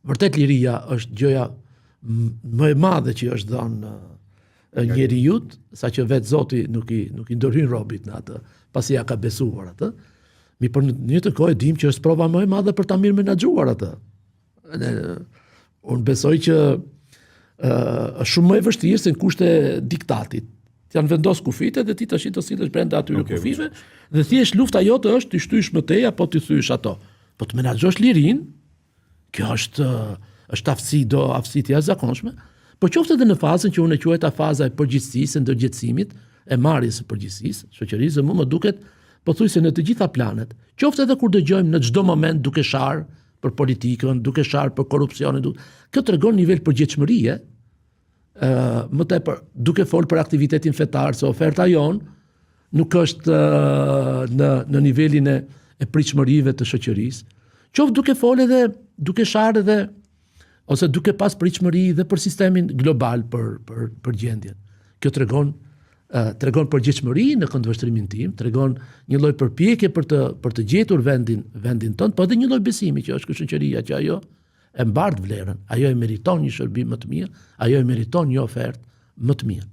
Vërtet liria është gjëja më e madhe që është dhënë njerijut, saqë vetë Zoti nuk i ndërhyn robit në atë, pasi ja ka besuar atë. Mi për një të kohë dim që është prova më e madhe për ta mirë menaxhuar atë. Unë besoj që është shumë më e vështirë se në kushte diktatit. Janë vendos kufite dhe ti tash të sillesh brenda atyre kufive dhe thjesht lufta jote është të shtysh më tej apo të thyesh ato. Po të menaxhosh lirin, kjo është aftësi të jashtëzakonshme. Po qoftë edhe në fazën që unë e quajta faza e përgjegjësisë, ndërgjegjësimit, e marrjes së përgjegjësisë, shoqërisë, më duket pothuajse në të gjitha planet. Qoftë edhe kur dëgjojmë në çdo moment duke sharë për politikën, duke sharë për korrupsionin, kjo tregon nivel përgjegjshmërie, më tepër duke fol për aktivitetin fetar, se oferta jon nuk është në nivelin e pritshmërive të shoqërisë. Qoftë duke fol edhe duke sharë edhe ose duke pas pritshmëri dhe për sistemin global për gjendjen. Kjo tregon përgjegjshmëri në këndvështrimin tim, tregon një lloj përpjekje për të gjetur vendin tonë, po edhe një lloj besimi që është shoqëria që ajo e mbart vlerën, ajo e meriton një shërbim më të mirë, ajo e meriton një ofertë më të mirë.